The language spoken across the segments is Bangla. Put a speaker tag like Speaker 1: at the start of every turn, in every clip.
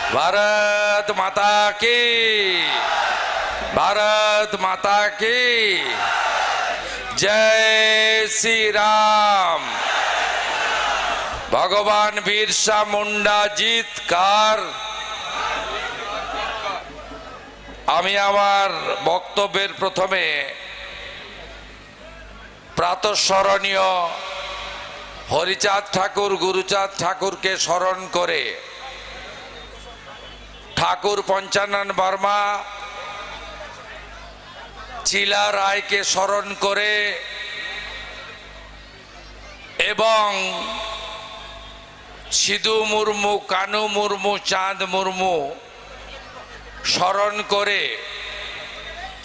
Speaker 1: भारत माता की, भारत माता की जय श्री राम। भगवान बिरसा मुंडा জিতকার। আমি আমার বক্তব্যের প্রথমে প্রাতঃস্মরণীয় হরিচাঁদ ঠাকুর, গুরুচাঁদ ঠাকুরকে স্মরণ করে, ঠাকুর পঞ্চানন বর্মা, চিলা রায়কে স্মরণ করে এবং সিধু মুর্মু, কানু মুর্মু, চাঁদ মুর্মু স্মরণ করে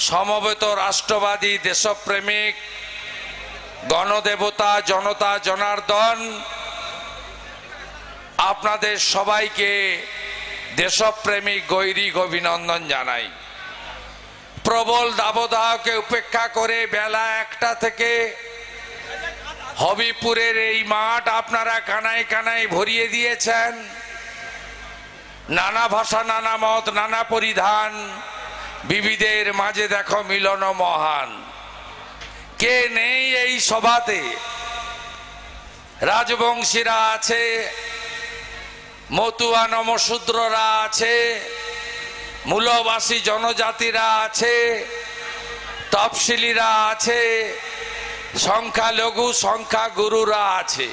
Speaker 1: সমবেত রাষ্ট্রবাদী দেশপ্রেমিক গণদেবতা জনতা জনার্দন আপনাদের সবাইকে দেশপ্রেমিক গৈরিক অভিনন্দন জানাই। প্রবল দাবদাহকে উপেক্ষা করে বেলা 1টা থেকে হবিপুরের এই মাঠ আপনারা কানায় কানায় ভরিয়ে দিয়েছেন। নানা ভাষা, নানা মত, নানা পরিধান, বিবিধের মাঝে দেখো মিলন মহান। কে নেই এই সভাতে? রাজবংশীরা আছে, মতুয়া নমশূদ্ররা আছে, মূলবাসী জনজাতিরা আছে, তফসিলিরা আছে, সংখ্যালঘু সংখ্যাগুরুরা আছে,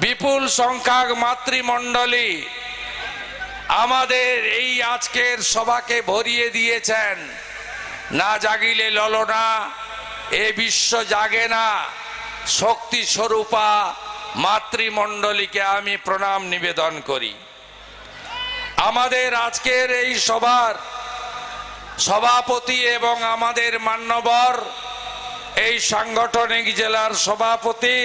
Speaker 1: বিপুল সংখ্যক মাতৃমণ্ডলী আমাদের এই আজকের সভাকে ভরিয়ে দিয়েছেন। না জাগিলে ললনা, এ বিশ্ব জাগে না। শক্তি স্বরূপা মাতৃমণ্ডলীকে আমি প্রণাম নিবেদন করি। আমাদের আজকের এই সভার সভাপতি এবং আমাদের মান্যবর এই সাংগঠনিক জেলার সভাপতি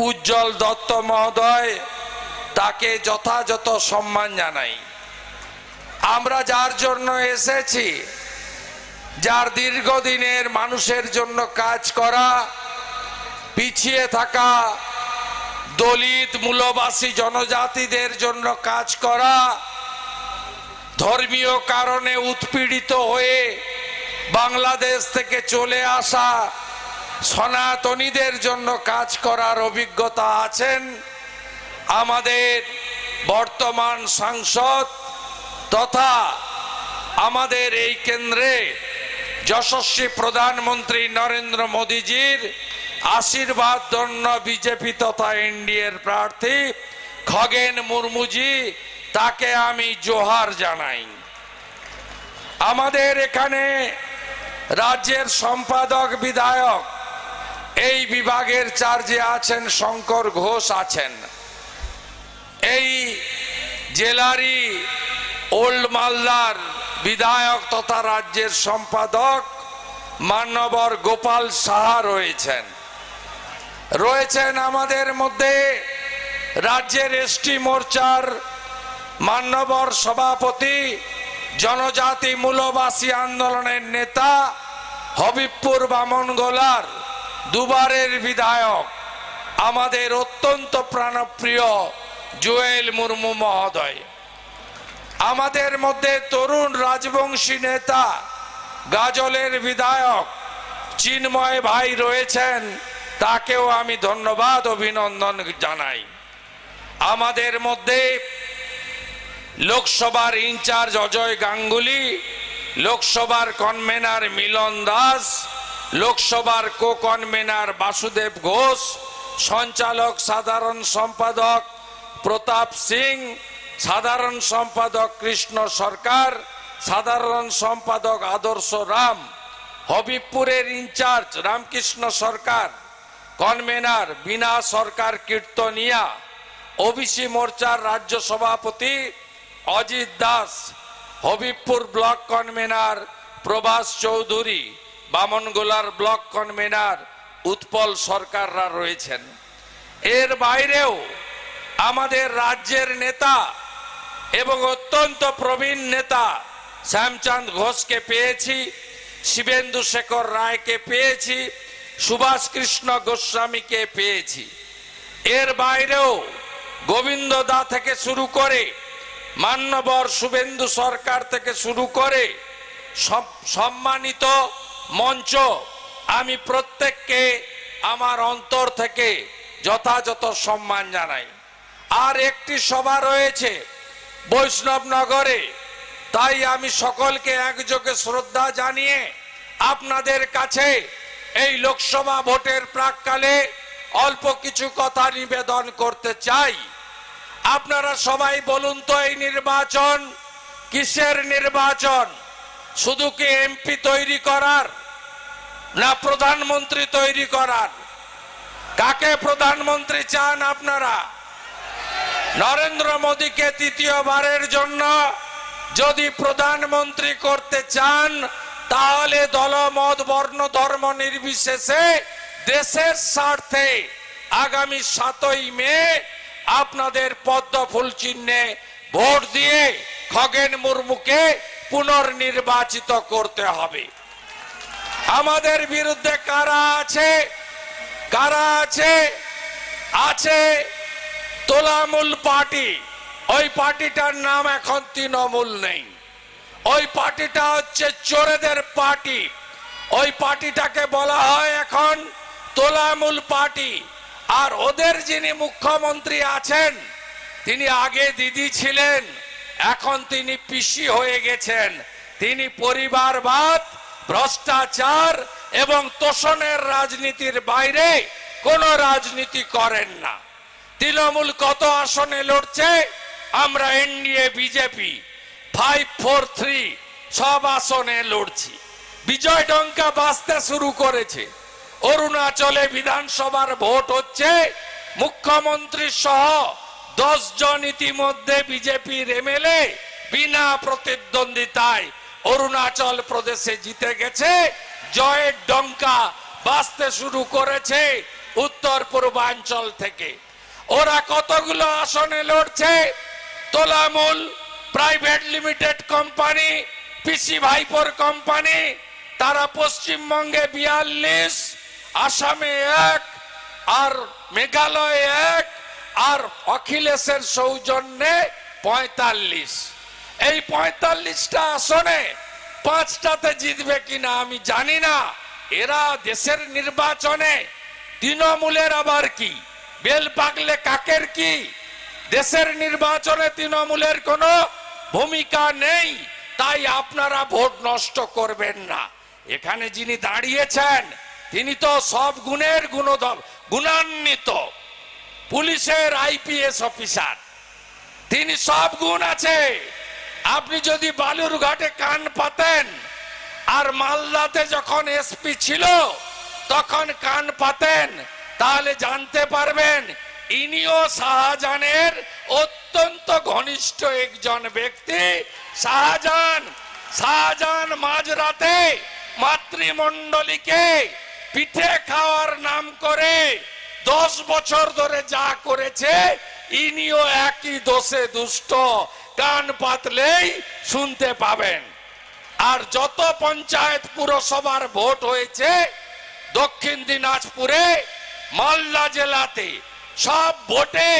Speaker 1: উজ্জ্বল দত্ত মহোদয়, তাকে যথাযথ সম্মান জানাই। আমরা যার জন্য এসেছি, যার দীর্ঘদিনের মানুষের জন্য কাজ করা, পিছিয়ে থাকা দলিত মূলবাসী জনজাতিদের জন্য কাজ করা, ধর্মীয় কারণে উৎপীড়িত হয়ে বাংলাদেশ থেকে চলে আসা সনাতনীদের জন্য কাজ করার অভিজ্ঞতা আছেন আমাদের বর্তমান সাংসদ তথা আমাদের এই কেন্দ্রে যশস্বী প্রধানমন্ত্রী নরেন্দ্র মোদীজির আশীর্বাদ ধন্য বিজেপি তথা এনডিএর প্রার্থী খগেন মুর্মুজি, তাকে আমি জোহার জানাই। আমাদের এখানে রাজ্যের সম্পাদক বিধায়ক এই বিভাগের চার্জে আছেন শঙ্কর ঘোষ আছেন। এই জেলারই ওল্ড মালদার বিধায়ক তথা রাজ্যের সম্পাদক মান্যবর গোপাল সাহা রয়েছেন আমাদের মধ্যে রাজ্যের এসটি মোর্চার মান্যবর সভাপতি, জনজাতি মূলবাসী আন্দোলনের নেতা, হবিবপুর বামনগোলার দুবারের বিধায়ক আমাদের অত্যন্ত প্রাণপ্রিয় জুয়েল মুর্মু মহোদয়। আমাদের মধ্যে তরুণ রাজবংশী নেতা গাজলের বিধায়ক চিন্ময় ভাই রয়েছেন, তাকেও আমি ধন্যবাদ অভিনন্দন জানাই। আমাদের মধ্যে লোকসভার ইনচার্জ অজয় গাঙ্গুলি, লোকসভার কনভেনার মিলন দাস, লোকসভার কো কনভেনার বাসুদেব ঘোষ, সঞ্চালক সাধারণ সম্পাদক প্রতাপ সিং, সাধারণ সম্পাদক কৃষ্ণ সরকার, সাধারণ সম্পাদক আদর্শ রাম, হবিবপুরের in charge Ramkrishna Sarkar, convener Bina Sarkar Kirtania, OBC মোর্চার রাজ্য সভাপতি অজিত দাস, হবিবপুর ব্লক কনভেনার প্রভাস চৌধুরী, বামনগোলার ব্লক কনভেনার উৎপল সরকাররা রয়েছেন। এর বাইরেও আমাদের রাজ্যের নেতা এবং অত্যন্ত প্রবীণ নেতা শ্যামচাঁদ ঘোষকে পেয়েছি, শিবেন্দু শেখর রায়কে পেয়েছি, সুভাষ কৃষ্ণ গোস্বামীকে পেয়েছি। এর বাইরেও গোবিন্দ দা থেকে শুরু করে মান্যবর শুভেন্দু সরকার থেকে শুরু করে সম্মানিত মঞ্চ, আমি প্রত্যেককে আমার অন্তর থেকে যথাযথ সম্মান জানাই। আর একটি সভা রয়েছে বৈষ্ণবনগরে, তাই আমি সকলকে একযোগে শ্রদ্ধা জানিয়ে আপনাদের কাছে এই লোকসভা ভোটের প্রাক্কালে অল্প কিছু কথা নিবেদন করতে চাই। আপনারা সবাই বলুন তো, এই নির্বাচন কিসের নির্বাচন? শুধু কি এমপি তৈরি করার, না প্রধানমন্ত্রী তৈরি করার? কাকে প্রধানমন্ত্রী চান আপনারা? নরেন্দ্র মোদীকে তৃতীয়বারের জন্য যদি প্রধানমন্ত্রী করতে চান, তাহলে দলমত বর্ণ ধর্ম নির্বিশেষে দেশের স্বার্থে আগামী 7ই মে আপনাদের পদ্ম ফুল চিহ্নে ভোট দিয়ে খগেন মুর্মুকে পুনর্নির্বাচিত করতে হবে। আমাদের বিরুদ্ধে কারা আছে? কারা আছে? আছে তোলামূল পার্টি। ওই পার্টিটার নাম এখন তৃণমূল নেই। ওই পার্টিটা হচ্ছে চোরেদের পার্টি। ওই পার্টিটাকে বলা হয় এখন তোলামূল পার্টি। আর ওদের যিনি মুখ্যমন্ত্রী আছেন, তিনি আগে দিদি ছিলেন, এখন তিনি পিসি হয়ে গেছেন। তিনি পরিবারবাদ, ভ্রষ্টাচার এবং তোষণের রাজনীতির বাইরে কোনো রাজনীতি করেন না। তৃণমূল কত আসনে লড়ছে? আমরা এনডিএ বিজেপি 5-4-3 সব আসনে লড়ছি। বিজয় ডঙ্কা বাজতে শুরু করেছে। অরুণাচলে বিধানসভার ভোট হচ্ছে, মুখ্যমন্ত্রী সহ 10 জন ইতিমধ্যে বিজেপির এমএলএ বিনা প্রতিদ্বন্দ্বিতায় অরুণাচল প্রদেশে জিতে গেছে। জয়ের ডঙ্কা বাজতে শুরু করেছে উত্তর পূর্বাঞ্চল থেকে। ওরা কতগুলো আসনে লড়ছে? তোলামূল প্রাইভেট লিমিটেড কোম্পানি, পিসি ভাইপোর কোম্পানি, তারা পশ্চিমবঙ্গে 42, আসামে 1, আর মেঘালয়ে 1, আর অখিলেশের সৌজন্যে 45। এই 45টা আসনে 5টাতে জিতবে কিনা আমি জানি না। এরা দেশের নির্বাচনে তৃণমূলের আবার কি? বেল পাকলে কাকের কি? দেশের নির্বাচনে তৃণমূলের কোনো ভূমিকা নেই। তাই আপনারা ভোট নষ্ট করবেন না। এখানে যিনি দাঁড়িয়েছেন, তিনি তো সব গুণের গুণান্বিত পুলিশের আইপিএস অফিসার। তিনি সব গুণ আছে। আপনি যদি বালুরঘাটে কান পাতেন, আর মালদাতে যখন এসপি ছিল তখন কান পাতেন, তাহলে জানতে পারবেন ইনিও শাহজাহানের অত্যন্ত ঘনিষ্ঠ একজন ব্যক্তি। শাহজাহান মাঝরাতে মাতৃমণ্ডলীকে পিঠে খাওয়ার নাম করে 10 বছর ধরে যা করেছে, ইনিও একই দোষে দুষ্ট। কান পাতলেই শুনতে পাবেন। আর যত পঞ্চায়েত পুরসভার ভোট হয়েছে দক্ষিণ দিনাজপুরে, মালদা জেলাতে, সব ভোটে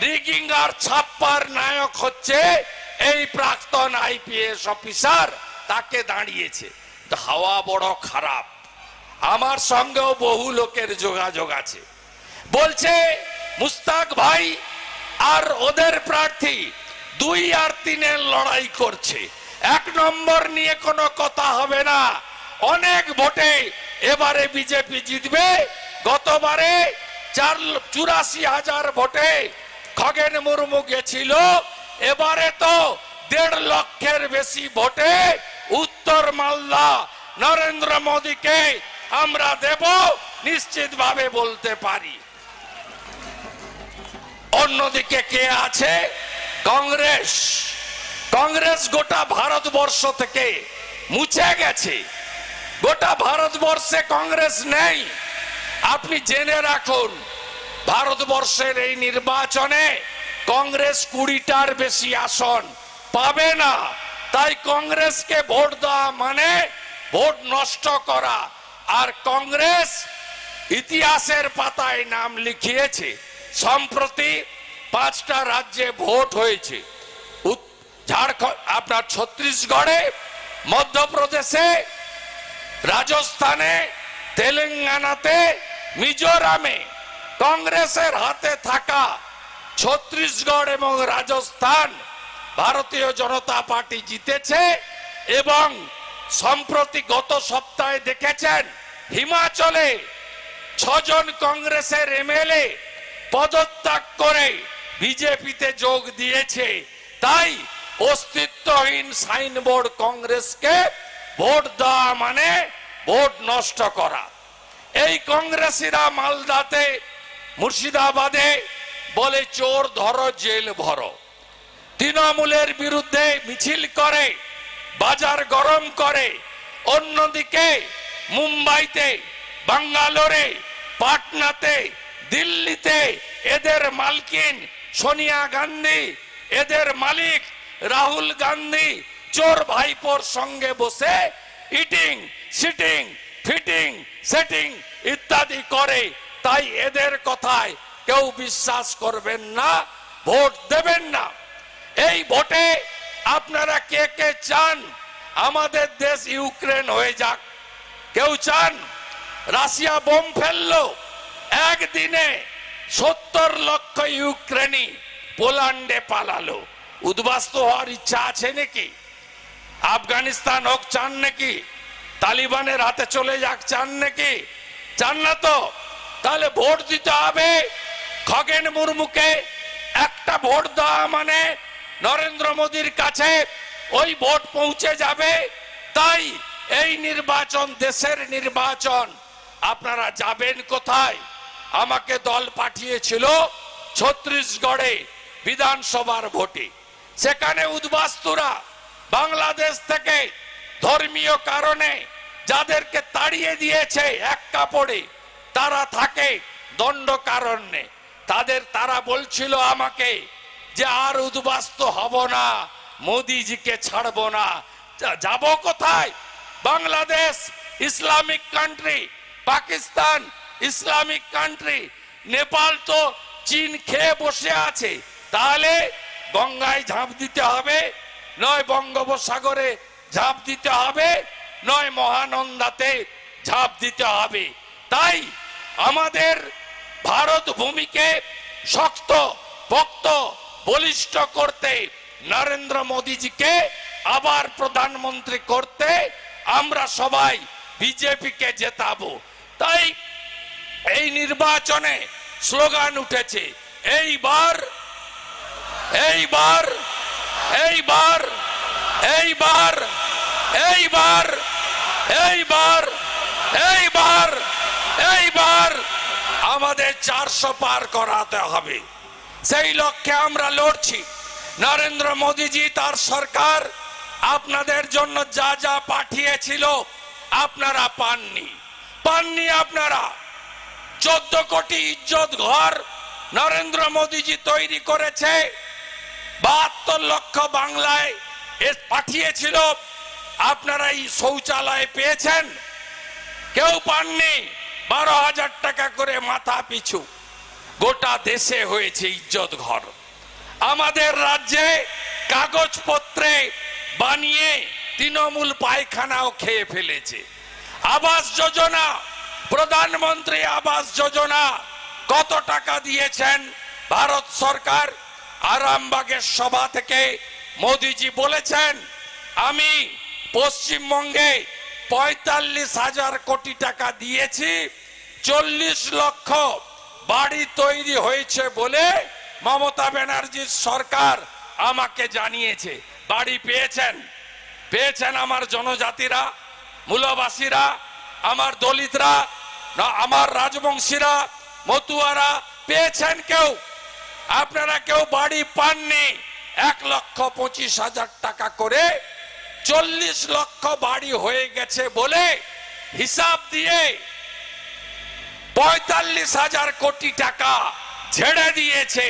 Speaker 1: রিগিং আর ছাপ্পার নায়ক হচ্ছে এই প্রাক্তন আইপিএস অফিসার। তাকে দাঁড়িয়েছে। হাওয়া বড় খারাপ। আমার সঙ্গেও বহু লোকের যোগাযোগ আছে। বলছে মুস্তাক ভাই আর ওদের প্রার্থী 2 আর 3-এর লড়াই করছে, 1 নম্বর নিয়ে কোনো কথা হবে না। অনেক ভোটে এবারে বিজেপি জিতবে। গতবারে 84,000 ভোটে খগেন মুর্মু গেছিল। এবারে তো 1.5 লক্ষের বেশি ভোটে উত্তর মালদা নরেন্দ্র মোদীকে আমরা দেব, নিশ্চিতভাবে বলতে পারি। অন্যদিকে কে আছে? কংগ্রেস। কংগ্রেস গোটা ভারতবর্ষ থেকে মুছে গেছে। গোটা ভারতবর্ষে কংগ্রেস নেই। আপনি জেনে রাখুন, ভারতবর্ষের এই নির্বাচনে কংগ্রেস 20টার বেশি আসন পাবে না। তাই কংগ্রেসকে ভোট দেওয়া মানে ভোট নষ্ট করা। আর কংগ্রেস ইতিহাসের পাতায় নাম লিখিয়েছে। সম্প্রতি 5টা রাজ্যে ভোট হয়েছে। আপনার ছত্তিশগড়ে, মধ্যপ্রদেশে, রাজস্থানে, তেলেঙ্গানাতে, মিজোরামে কংগ্রেসের হাতে থাকা ছত্তিশগড় এবং রাজস্থান ভারতীয় জনতা পার্টি জিতেছে। এবং সম্প্রতি গত সপ্তাহে দেখেছেন হিমাচলে 6 জন কংগ্রেসের এমএলএ পদত্যাগ করে বিজেপিতে যোগ দিয়েছে। তাই অস্তিত্বহীন সাইনবোর্ড কংগ্রেসকে ভোট দেওয়া মানে ভোট নষ্ট করা। এই কংগ্রেসীরা মালদাতে, মুর্শিদাবাদে বলে চোর ধরো জেল ভরো, তৃণমূলের বিরুদ্ধে মিছিল করে, বাজার গরম করে। অন্যদিকে মুম্বাইতে, বাঙ্গালোরে, পাটনাতে, দিল্লিতে এদের মালকিন সোনিয়া গান্ধী, এদের মালিক রাহুল গান্ধী চোর ভাইপোর সঙ্গে বসে ইটিং, সিটিং, ফিটিং, সেটিং ইত্যাদি করে। তাই এদের কথায় কেউ বিশ্বাস করবেন না, ভোট দেবেন না। এই ভোটে আপনারা কে কে চান আমাদের দেশ ইউক্রেন হয়ে যাক? কেউ চান? রাশিয়া বোম ফেললো, একদিনে 70 লক্ষ ইউক্রেনি পোল্যান্ডে পালালো। উদ্বাস্তু হওয়ার ইচ্ছা আছে নাকি? আফগানিস্তান হোক চান নাকি? তালিবানের হাতে চলে যাক চান নাকি? চান না তো? তাহলে ভোট দিতে হবে খগেন মুর্মুকে। একটা ভোট দেওয়া মানে নরেন্দ্র মোদীর কাছে ওই ভোট পৌঁছে যাবে। তাই এই নির্বাচন দেশের নির্বাচন। আপনারা যাবেন কোথায়? আমাকে দল পাঠিয়েছিল ছত্তিশগড়ে বিধানসভার ভোটে। সেখানে উদ্বাস্তুরা বাংলাদেশ থেকে ধর্মীয় কারণে যাদেরকে তাড়িয়ে দিয়েছে এক কাপড়ে, তারা থাকে দণ্ড কারণে। তারা বলছিল আমাকে যে আর উদ্বাস্তু হব না, মোদিজিকে ছাড়বো না। যাব কোথায়? Bangladesh Islamic country, Pakistan Islamic country, Nepal তো চীন খেয়ে বসে আছে। তাহলে গঙ্গায় ঝাঁপ দিতে হবে, নয় বঙ্গোপসাগরে ঝাঁপ দিতে হবে, নয় মহানন্দাতে ঝাঁপ দিতে হবে। তাই আমাদের ভারত ভূমিকে শক্ত, পোক্ত, বলিষ্ঠ করতে, নরেন্দ্র মোদীজিকে আবার প্রধানমন্ত্রী করতে আমরা সবাই বিজেপিকে জেতাবো। তাই এই নির্বাচনে স্লোগান উঠেছে, এইবার এইবার এইবার এইবার এইবার এইবার এইবার এইবার আমাদের 400 পার করাতে হবে। সেই লক্ষ্যে আমরা লড়ছি। নরেন্দ্র মোদীজি তার সরকার আপনাদের জন্য যা যা পাঠিয়েছিল আপনারা পাননি। আপনারা 14 কোটি ইজ্জত ঘর নরেন্দ্র মোদীজি তৈরি করেছে। 72 লক্ষ বাংলায় পাঠিয়েছিল। আপনারা এই শৌচালয় পেয়েছেন? কেউ পাননি। 12,000 টাকা করে মাথা পিছু। গোটা দেশে হয়েছে ইজ্জত ঘর। আমাদের রাজ্যে কাগজপত্রে বানিয়ে তৃণমূল পায়খানাও খেয়ে ফেলেছে। আবাস যোজনা, প্রধানমন্ত্রী আবাস যোজনা কত টাকা দিয়েছেন ভারত সরকার? আরামবাগের সভা থেকে মোদিজি বলেছেন আমি পশ্চিমবঙ্গে 45,000 কোটি টাকা দিয়েছি, 40 লক্ষ বাড়ি তৈরি হয়েছে বলে মমতা ব্যানার্জির সরকার আমাকে জানিয়েছে। বাড়ি পেয়েছেন আমার জনজাতিরা, মূলবাসীরা, আমার দলিতরা, আমার রাজবংশীরা, মতুয়ারা পেয়েছেন কেউ? আপনারা কেউ বাড়ি পাননি। 1,25,000 টাকা করে 40 লক্ষ বাড়ি হয়ে গেছে বলে হিসাব দিয়ে 45,000 কোটি টাকা ছেড়ে দিয়েছে।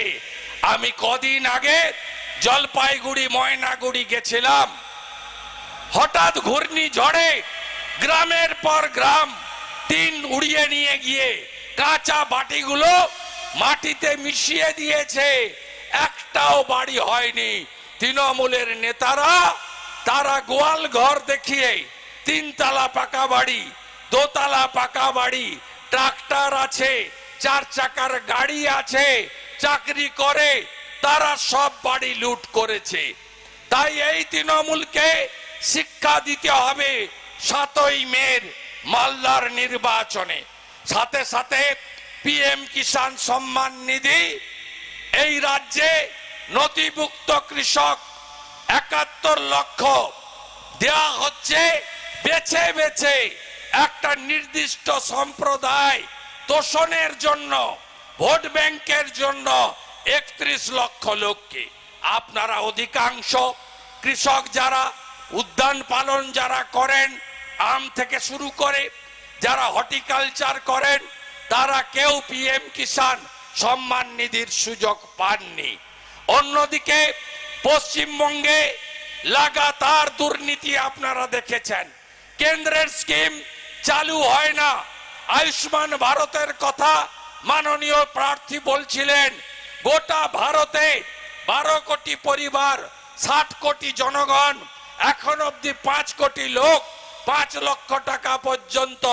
Speaker 1: আমি কদিন আগে জলপাইগুড়ি, ময়নাগুড়ি গেছিলাম। হঠাৎ ঘূর্ণিঝড়ে গ্রামের পর গ্রাম টিন উড়িয়ে নিয়ে গিয়ে কাঁচা বাটিগুলো মাটিতে মিশিয়ে দিয়েছে। একটাও বাড়ি হয়নি। তৃণমূলের নেতারা তারা গোয়াল ঘর দেখিয়ে 3 তলা পাকা বাড়ি, 2 তলা পাকা বাড়ি, ট্রাক্টর আছে, 4 চাকার গাড়ি আছে, চাকরি করে, তারা সব বাড়ি লুট করেছে। তাই এই তৃণমূলকে শিক্ষা দিতে হবে 7ই মের মালদার নির্বাচনে। সাথে সাথে পিএম কিষাণ সম্মান নিধি, এই রাজ্যে নথিভুক্ত কৃষক 71 লক্ষ দেয়া হচ্ছে বেছে বেছে একটা নির্দিষ্ট সম্প্রদায় তোষণের জন্য, ভোট ব্যাংকের জন্য 31 লক্ষ লোককে। আপনারা অধিকাংশ কৃষক যারা উদ্যান পালন যারা করেন, আম থেকে শুরু করে যারা হর্টিকালচার করেন, তারা কেউ পিএম কিষাণ সম্মান নিধির সুযোগ পাননি। অন্যদিকে পশ্চিমবঙ্গে লাগাতার দুর্নীতি আপনারা দেখেছেন। কেন্দ্রের স্কিম চালু হয় না। আয়ুষ্মান ভারতের কথা মাননীয় প্রার্থী বলছিলেন, গোটা ভারতে 12 কোটি পরিবার, 60 কোটি জনগণ, এখন অব্দি 5 কোটি লোক 5 লক্ষ টাকা পর্যন্ত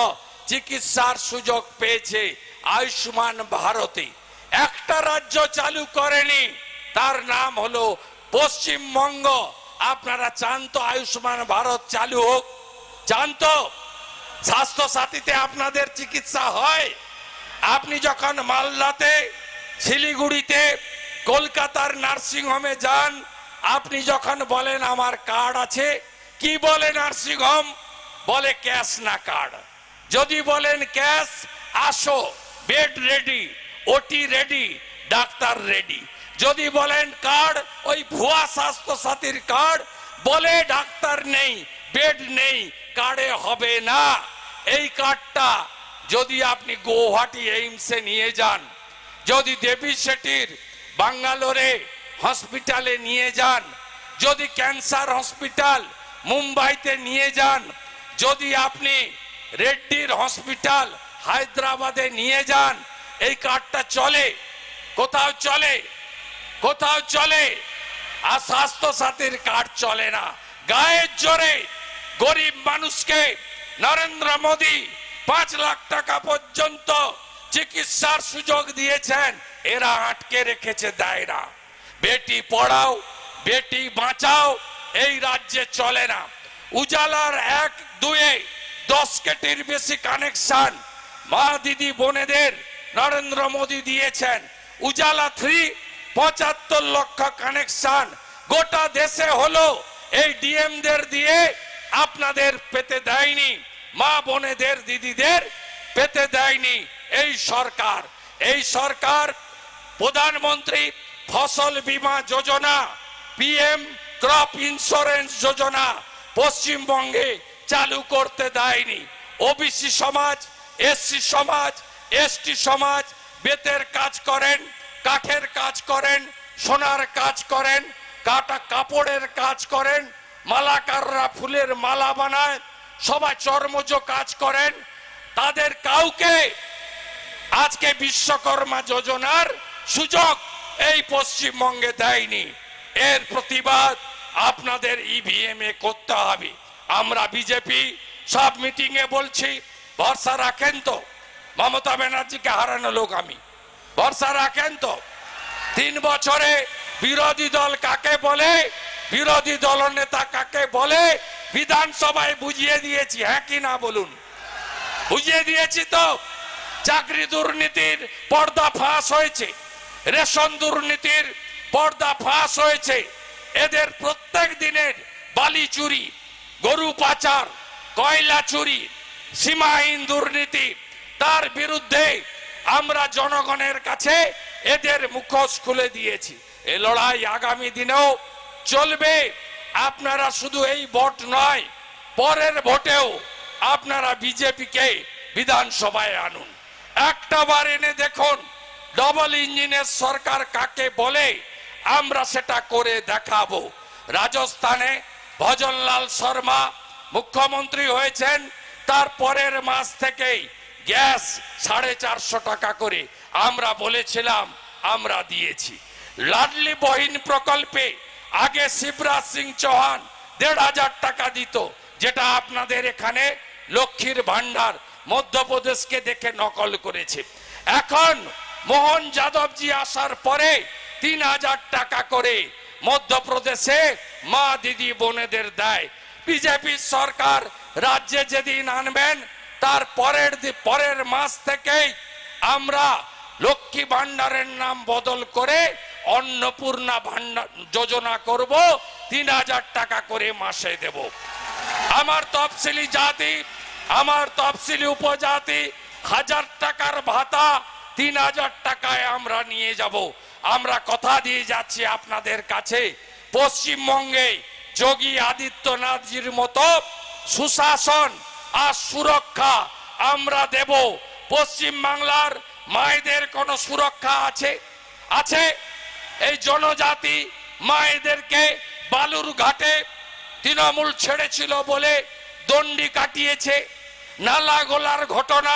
Speaker 1: চিকিৎসার সুযোগ পেয়েছে আয়ুষ্মান ভারতে। একটা রাজ্য চালু করেনি, তার নাম হলো পশ্চিমবঙ্গ। আপনারা চান তো আয়ুষ্মান ভারত চালু হোক? চান তো? স্বাস্থ্য সাথীতে আপনাদের চিকিৎসা হয়? আপনি যখন মালদাতে, শিলিগুড়িতে, কলকাতার নার্সিং হোমে যান, আপনি যখন বলেন আমার কার্ড আছে, কি বলে নার্সিং হোম? বলে ক্যাশ না কার্ড। যদি বলেন ক্যাশ, আসো, বেড রেডি, ওটি রেডি, ডাক্তার রেডি। যদি বলেন কার্ড, ওই ভুয়া স্বাস্থ্য সাথীর কার্ড, বলে ডাক্তার নেই, বেড নেই, কার্ডে হবে না। এই কার্ডটা যদি আপনি গুয়াহাটি এইমসে নিয়ে যান, যদি দেবী শেঠির বাঙ্গালোরে হসপিটালে নিয়ে যান, যদি ক্যান্সার হসপিটাল মুম্বাইতে নিয়ে যান, যদি আপনি রেড্ডির হসপিটাল হায়দ্রাবাদে নিয়ে যান, এই কার্ডটা চলে? কোথাও চলে? কোথাও চলে? আর স্বাস্থ্য সাথীর কার্ড চলে না। গায়ের জোরে গরিব মানুষকে নরেন্দ্র মোদী 5 লাখ টাকা পর্যন্ত চিকিৎসার সুযোগ দিয়েছেন, এরা আটকে রেখেছে, দেয় না। বেটি পড়াও, বেটি বাঁচাও এই রাজ্যে চলে না। উজালার 1-2-এ 10 কোটির বেশি কানেকশন মা দিদি বোনেদের নরেন্দ্র মোদী দিয়েছেন। উজালা 3 75 লক্ষ কানেকশন গোটা দেশে হলো, এই ডিএমদের দিয়ে আপনাদের পেতে দেয়নি, মা বোনেদের দিদিদের পেতে দেয়নি এই সরকার। এই সরকার প্রধানমন্ত্রী ফসল বীমা যোজনা, পিএম ক্রপ ইন্স্যুরেন্স যোজনা পশ্চিমবঙ্গে চালু করতে দেয়নি। ওবিসি সমাজ, এসসি সমাজ, এসটি সমাজ বেতের কাজ করেন, কাঠের কাজ করেন, সোনার কাজ করেন, কাটা কাপড়ের কাজ করেন, মালাকাররা ফুলের মালা বানায়, সবাই চর্মজ কাজ করেন, তাদের কাউকে আজকে বিশ্বকর্মা যোজনার সুযোগ এই পশ্চিমবঙ্গে দেয়নি। এর প্রতিবাদ আপনাদের ইভিএম এ করতে হবে। আমরা বিজেপি সব মিটিং এ বলছি, ভরসা রাখেন তো? মমতা ব্যানার্জিকে হারানো লোক আমি, ভরসা রাখেন তো? 3 বছরে বিরোধী দল কাকে বলে, বিরোধী দল নেতা কাকে বলে বিধানসভায় বুঝিয়ে দিয়েছি, হ্যাঁ কি না বলুন? বুঝিয়ে দিয়েছি তো। চাকরি দুর্নীতির পর্দা ফাঁস হয়েছে, রেশন দুর্নীতির পর্দা ফাঁস হয়েছে। এদের প্রত্যেক দিনের বালি চুরি, গরু পাচার, কয়লা চুরি, সীমাহীন দুর্নীতি, তার বিরুদ্ধে আমরা জনগণের কাছে এদের মুখোশ খুলে দিয়েছি। এই লড়াই আগামী দিনেও চলবে। আপনারা শুধু এই ভোট নয়, পরের ভোটেও আপনারা বিজেপিকে বিধানসভায় আনুন। একটা বার এনে দেখুন ডবল ইঞ্জিনের সরকার কাকে বলে, আমরা সেটা করে দেখাবো। রাজস্থানে ভজনলাল শর্মা মুখ্যমন্ত্রী হয়েছেন, তার পরের মাস থেকেই গ্যাস 450 টাকা করে আমরা বলেছিলাম, আমরা দিয়েছি। লাডলি বহিন প্রকল্পে আগে শিবরাজ সিং চৌহান ১,৫০০ টাকা দিত, যেটা আপনাদের এখানে লক্ষ্মীর ভান্ডার মধ্যপ্রদেশকে দেখে নকল করেছে। এখন মোহন যাদবজি আসার পরে ৩,০০০ টাকা করে মধ্যপ্রদেশে মা দিদি বোনেদের দেয়। বিজেপি সরকার রাজ্যে যেদিন আনবেন তার পরের মাস থেকেই আমরা লক্ষ্মী ভান্ডারের নাম বদল করে অন্নপূর্ণা ভান্ডার যোজনা করব, ৩,০০০ টাকা করে মাসে দেব। আমার তফসিলি জাতি, আমার তফসিলি উপজাতি ১,০০০ টাকার ভাতা ৩,০০০ টাকায় আমরা নিয়ে যাব। আমরা কথা দিয়ে যাচ্ছি আপনাদের কাছে, পশ্চিমবঙ্গে যোগী আদিত্যনাথজির মতো সুশাসন আর সুরক্ষা আমরা দেব। পশ্চিম বাংলার মায়েদের কোনো সুরক্ষা আছে? আছে? এই জনজাতি মায়েদেরকে বালুর ঘাটে তৃণমূল ছেড়েছিল বলে দণ্ডি কাটিয়েছে। নালা গোলার ঘটনা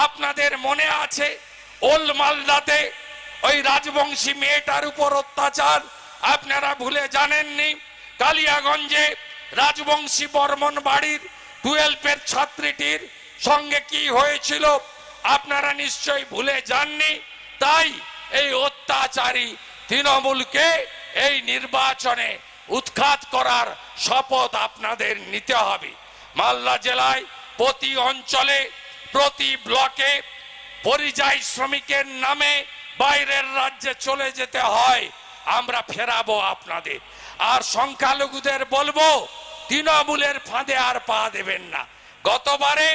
Speaker 1: আপনাদের মনে আছে? ওল মালদাতে ওই রাজবংশী মেয়েটার উপর অত্যাচার আপনারা ভুলে জানেননি। কালিয়াগঞ্জে রাজবংশী বর্মন বাড়ির 12-এর ছাত্রীটির সঙ্গে কি হয়েছিল আপনারা নিশ্চয়ই ভুলে যাননি। তাই এই অত্যাচারী তৃণমূলকে এই নির্বাচনে উৎখাত করার শপথ আপনাদের নিতে হবে। মালদা জেলায় প্রতি অঞ্চলে প্রতি ব্লকে পরিযায়ী শ্রমিকের নামে বাইরের রাজ্যে চলে যেতে হয়, আমরা ফেরাবো আপনাদের। আর সংখ্যালঘুদের বলবো তৃণমূলের ফাঁদে আর পা দেবেন না। গতবারে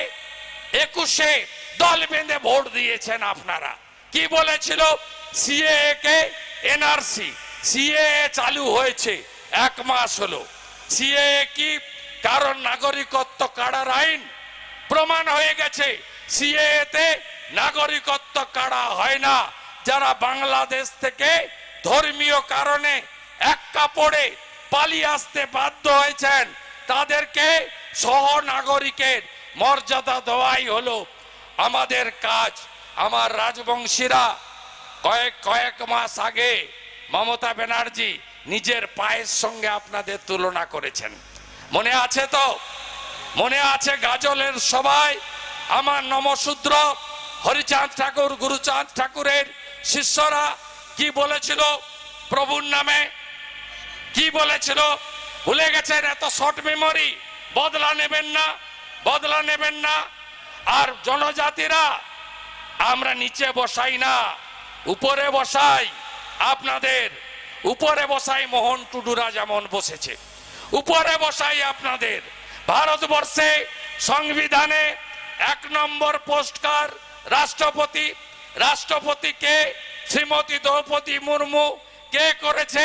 Speaker 1: 21-এ দল বেঁধে ভোট দিয়েছেন আপনারা। কি বলেছিল? সিএএ কে এনআরসি, সিএএ চালু হয়েছে 1 মাস হলো। সিএএ কি কারণ নাগরিকত্ব কাড়ার আইন? প্রমাণ হয়ে গেছে সিএএ তে নাগরিকত্ব কাড়া হয় না। যারা বাংলাদেশ থেকে ধর্মীয় কারণে এক কাপড়ে পালিয়ে আসতে বাধ্য হয়েছেন তাদেরকে সহ নাগরিকের মর্যাদা দেওয়াই হলো আমাদের কাজ। আমার রাজবংশীরা কয়েক মাস আগে মমতা ব্যানার্জি নিজের পায়ের সঙ্গে আপনাদের তুলনা করেছেন, মনে আছে তো? মনে আছে? গাজলের সবাই আমার নমশূদ্র হরিচাঁদ ঠাকুর, গুরুচাঁদ ঠাকুরের শিষ্যরা কি বলেছিল প্রভুর নামে? কি বলেছিল ভুলে গেছেন? এত শর্ট মেমোরি। বদলা নেবেন না, বদলা নেবেন না। আর জনজাতিরা আমরা নিচে বসাই না, উপরে বসাই। আপনাদের উপরে বসাই, মোহন টুডুরা যেমন বসেছে উপরে বসাই আপনাদের। ভারতবর্ষে সংবিধানে 1 নম্বর পোস্টকার রাষ্ট্রপতি। রাষ্ট্রপতিকে শ্রীমতী দ্রৌপদী মুর্মু কে করেছে?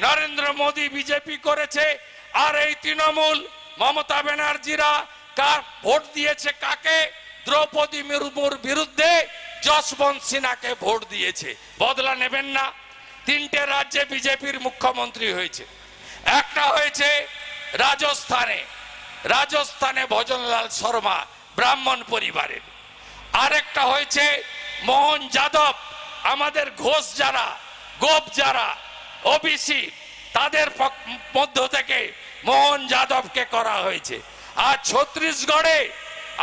Speaker 1: নরেন্দ্র মোদী বিজেপি করেছে। আর এই তৃণমূল মমতা ব্যানার্জিরা কার ভোট দিয়েছে? কাকে? দ্রৌপদী মুর্মুর বিরুদ্ধে যশবন্ত সিনহাকে ভোট দিয়েছে। বদলা নেবেন না। 3টে রাজ্যে বিজেপির মুখ্যমন্ত্রী হয়েছে। একটা হয়েছে রাজস্থানে, রাজস্থানে ভজনলাল শর্মা ব্রাহ্মণ পরিবারের। আরেকটা হয়েছে মোহন যাদব, আমাদের ঘোষ যারা, গোপ যারা, ওবিসি তাদের মধ্য থেকে মোহন যাদবকে করা হয়েছে। আর ছত্তিশগড়ে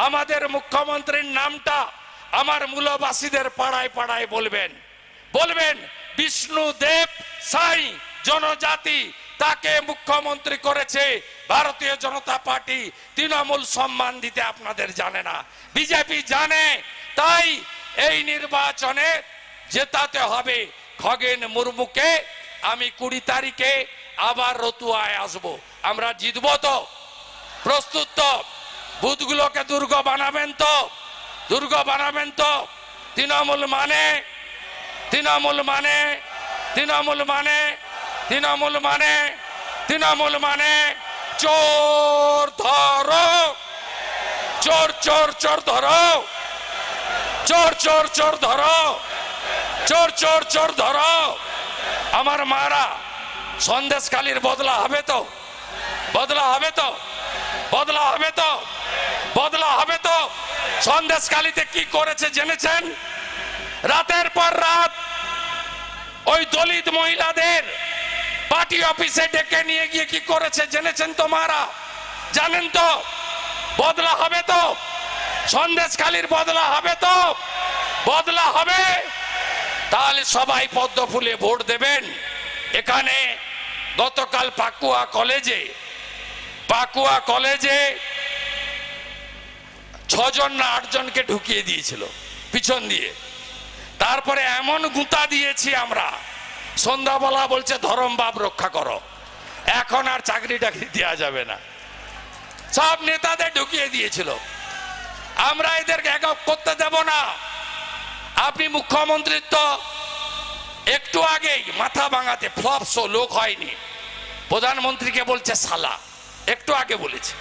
Speaker 1: আমাদের মুখ্যমন্ত্রীর নামটা আমার মূলবাসীদের পাড়ায় পাড়ায় বলবেন, বলবেন বিষ্ণুদেব সাই জনজাতি, তাকে মুখ্যমন্ত্রী করেছে ভারতীয় জনতা পার্টি। তৃণমূল সম্মান দিতে আপনাদের জানে না, বিজেপি জানে। তাই এই নির্বাচনে জেতাতে হবে খগেন মুর্মুকে। আমি 20 তারিখে আবার রতুয়ায় আসবো। আমরা জিতবো তো? প্রস্তুত তো? বুথগুলোকে দুর্গ বানাবেন তো? দুর্গ বানাবেন তো? তৃণমূল মানে, তৃণমূল মানে, তৃণমূল মানে, তৃণমূল মানে, তৃণমূল মানে চোর ধরো, চোর চোর চোর ধরো, চোর চোর চোর ধরো, চোর চোর চোর ধরো। আমার মারা, সন্দেশখালীর বদলা হবে তো? বদলা হবে তো? বদলা হবে তো? বদলা হবে তো? সন্দেশখালীতে কি করেছে জেনেছেন? রাতের পর রাত ওই দলিত মহিলাদের পার্টি অফিসে ডেকে নিয়ে গিয়ে কি করেছে জেনেছেন তো মারা? জানেন তো? বদলা হবে তো? সন্দেশখালীর বদলা হবে তো? বদলা হবে? তাহলে সবাই পদ্ম ফুলে ভোট দেবেন। এখানে গতকাল পাকুয়া কলেজে 6 জন না 8 জনকে ঢুকিয়ে দিয়েছিল পিছন দিয়ে। তারপরে এমন গুঁতা দিয়েছি আমরা, সন্ধ্যাবেলা বলছে ধরম বাপ রক্ষা করো, এখন আর চাকরি টাকরি দেওয়া যাবে না। সব নেতাদের ঢুকিয়ে দিয়েছিল। আমরা এদেরকে এক করতে দেব না। আপনি মুখ্যমন্ত্রীর তো একটু আগেই মাথা ভাঙাতে ফ্লপ শো, লোক হয়নি, প্রধানমন্ত্রীকে বলছে শালা, একটু আগে বলেছে।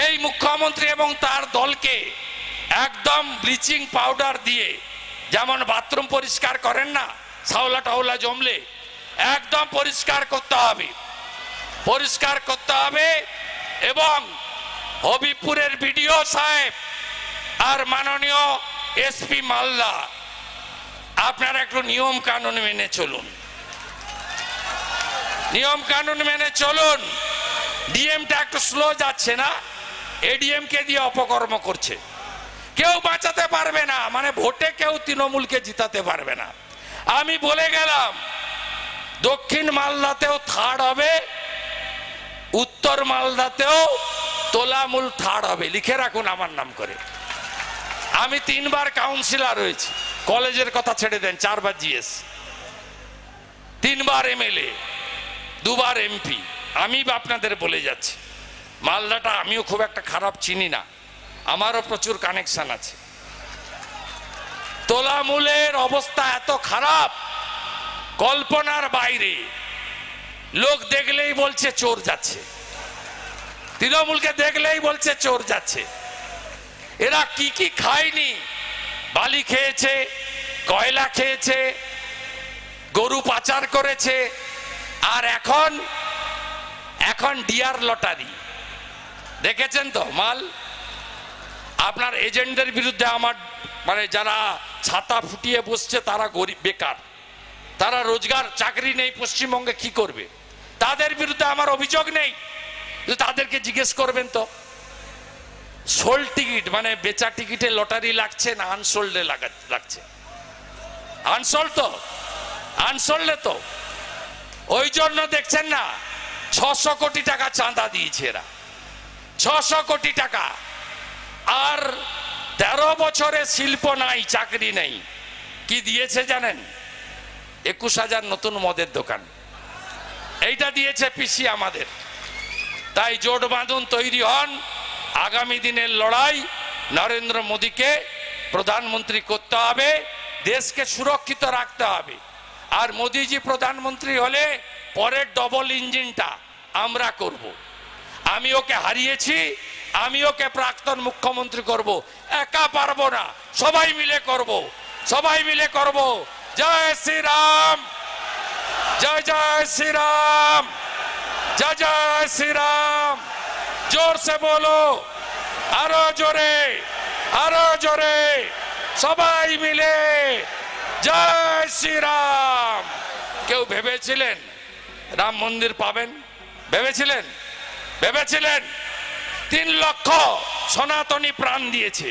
Speaker 1: এই মুখ্যমন্ত্রী এবং তার দলকে একদম ব্লিচিং পাউডার দিয়ে, যেমন বাথরুম পরিষ্কার করেন না শাওলা টাওলা জমলে, একদম পরিষ্কার করতে হবে। এবং হবিপুরের বিডিও সাহেব আর মাননীয় এসপি মালদা, আপনারা একটু নিয়ম কানুন মেনে চলুন। ডিএমটা একটু স্লো যাচ্ছে না, এডিএম কে দিয়ে অপকর্ম করছে। কেউ বাঁচাতে পারবে না, মানে ভোটে কেউ তৃণমূলকে জিতাতে পারবে না। আমি বলে গেলাম দক্ষিণ মালদাতেও থার্ড হবে, উত্তর মালদাতেও তোলামূল থার্ড হবে। লিখে রাখুন আমার নাম করে। আমি 3 বার কাউন্সিলর হয়েছি, কলেজের কথা ছেড়ে দেন, 4 বার জিএস, 3 বার এমএলএ, 2 বার এমপি। আমি আপনাদের বলে যাচ্ছি, মালদাটা আমিও খুব একটা খারাপ চিনি না, আমারও প্রচুর কানেকশন আছে। তোলামূলের অবস্থা এত খারাপ, কল্পনার বাইরে। লোক দেখলেই বলছে চোর যাচ্ছে, তৃণমূলকে দেখলেই বলছে চোর যাচ্ছে। এরা কি কি খায়নি? বালি খেয়েছে, কয়লা খেয়েছে, গরু পাচার করেছে, আর এখন ডিয়ার লটারি। দেখেছেন তো মাল? আপনার এজেন্টদের বিরুদ্ধে আমার মানে যারা ছাতা ফুটিয়ে বসছে তারা গরিব, বেকার, তারা রোজগার, চাকরি নেই, পশ্চিমবঙ্গে কি করবে? তাদের বিরুদ্ধে আমার অভিযোগ নেই, তাদেরকে জিজ্ঞেস করবেন তো সোল্ড টিকিট মানে বেচা টিকিটে লটারি লাগছে না আনসোল্ডে লাগছে? আনসোল্ডে তো। ওই জন্য দেখছেন না 600 কোটি টাকা চাঁদা দিয়েছে এরা, 600 কোটি টাকা। আর 13 বছরে শিল্প নাই, চাকরি নেই। কি দিয়েছে জানেন? 21,000 নতুন মদের দোকান, এইটা দিয়েছে পিসি আমাদের। তাই জোট বাঁধুন, তৈরি হন। আগামী দিনের লড়াই নরেন্দ্র মোদীকে প্রধানমন্ত্রী করতে হবে, দেশকে সুরক্ষিত রাখতে হবে। আর মোদীজি প্রধানমন্ত্রী হলে পরের ডবল ইঞ্জিনটা আমরা করব। আমি ওকে হারিয়েছি, আমি ওকে প্রাক্তন মুখ্যমন্ত্রী করব। একা পারবো না, সবাই মিলে করব। জয় শ্রীরাম, জয় জয় শ্রীরাম, জয় জয় শ্রীরাম। জোর সে বলো, আরো জোরে, সবাই মিলে জয় শ্রীরাম। কেউ ভেবেছিলেন রাম মন্দির পাবেন? ভেবেছিলেন? 3 লক্ষ সনাতনী প্রাণ দিয়েছে।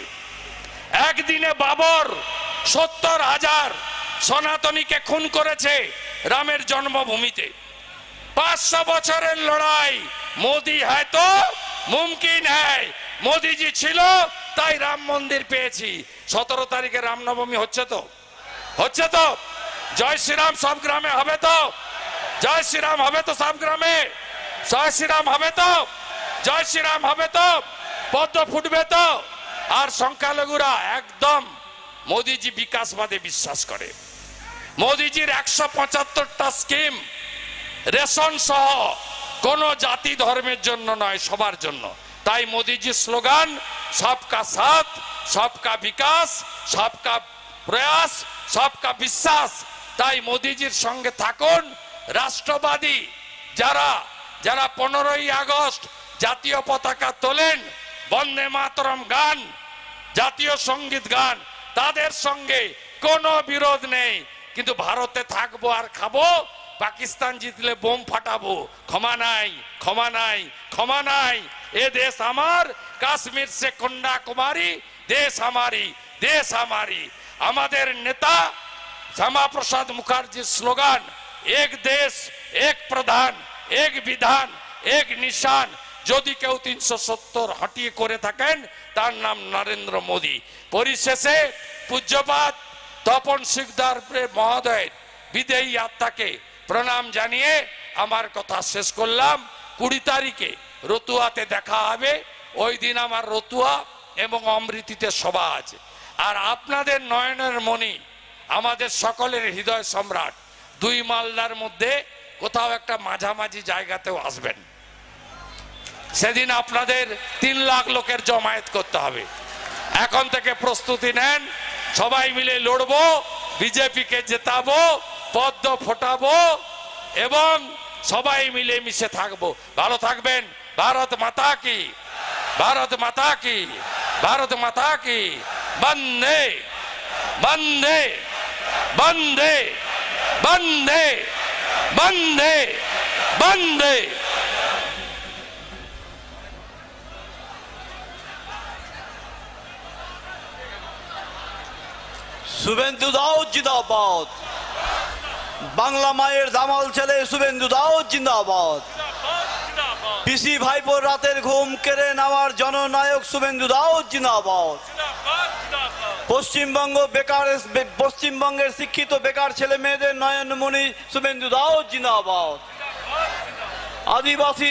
Speaker 1: একদিনে বাবর 70,000 সনাতনীকে খুন করেছে রামের জন্মভূমিতে। 500 বছরের লড়াই। মোদি হ্যায় তো মুমকিন হ্যায়। মোদিজি ছিল তাই রাম মন্দির পেয়েছি। 17 তারিখে রামনবমী হচ্ছে তো? জয় শ্রীরাম সব গ্রামে হবে তো? জয় শ্রীরাম হবে তো সব গ্রামে? জয় শ্রীরাম হবে তো? জয় শ্রীরাম হবে তো? পদ্ম ফুটবে তো? আর সংখ্যালঘুরা একদম মোদিজি বিকাশবাদে বিশ্বাস করে। মোদিজির 175টা স্কিম রেশন সহ কোন জাতি ধর্মের জন্য নয়, সবার জন্য। তাই মোদিজির স্লোগান সবকা সাথ, সবকা বিকাশ, সবকা প্রয়াস, সবকা বিশ্বাস। তাই মোদিজির সঙ্গে থাকুন। রাষ্ট্রবাদী যারা 15ই আগস্ট জাতীয় পতাকা তোলেন, বন্দে মাতরম গান, জাতীয় সঙ্গীত গান, তাদের সঙ্গে কোনো বিরোধ নেই। কিন্তু ভারতে থাকবো আর খাবো, পাকিস্তান জিতলে বোম ফাটাবো, ক্ষমা নাই, ক্ষমা নাই, ক্ষমা নাই। এ দেশ আমার, কাশ্মীর সে কন্যাকুমারী, দেশ আমারি, দেশ আমারি। আমাদের নেতা শ্যামাপ্রসাদ মুখার্জির স্লোগান এক দেশ এক প্রধান এক বিধান এক নিশান। যদি কেউ 370 হাঁটিয়ে করে থাকেন তার নাম নরেন্দ্র মোদী। পরিশেষে পূজ্যপাত তপন শিকদার মহোদয়ের বিদেয়ী আত্মাকে প্রণাম জানিয়ে আমার কথা শেষ করলাম। 20 তারিখে রতুয়াতে দেখা হবে। ওই দিন আমার রতুয়া এবং অমৃতিতে সভা আছে। আর আপনাদের নয়নের মণি, আমাদের সকলের হৃদয় সম্রাট, 2 মালদার মধ্যে কোথাও একটা মাঝামাঝি জায়গাতেও আসবেন। সেদিন আপনাদের 3 লাখ লোকের জমায়েত করতে হবে। এখন থেকে প্রস্তুতি নেন, সবাই মিলে লড়বো, বিজেপিকে জেতাবো, পদ্ম ফোটাবো এবং সবাই মিলে মিশে থাকবো। ভালো থাকবেন। ভারত মাতা কি, ভারত মাতা কি, ভারত মাতা কি। বন্দে বন্দে বন্দে বন্দে বন্দে বন্দে।
Speaker 2: শুভেন্দু দাও জিন্দাবাদ। বাংলা মায়ের দামাল ছেলে শুভেন্দু দাও জিন্দাবাদ। পিসি ভাইপোর রাতের ঘুম কেড়ে নেওয়ার জননায়ক শুভেন্দু দাও জিন্দাবাদ। পশ্চিমবঙ্গের শিক্ষিত বেকার ছেলে মেয়েদের নয়নমণি শুভেন্দু দাও জিন্দাবাদ। আদিবাসী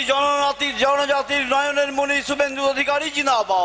Speaker 2: জনজাতির নয়নের মণি শুভেন্দু অধিকারী জিন্দাবাদ।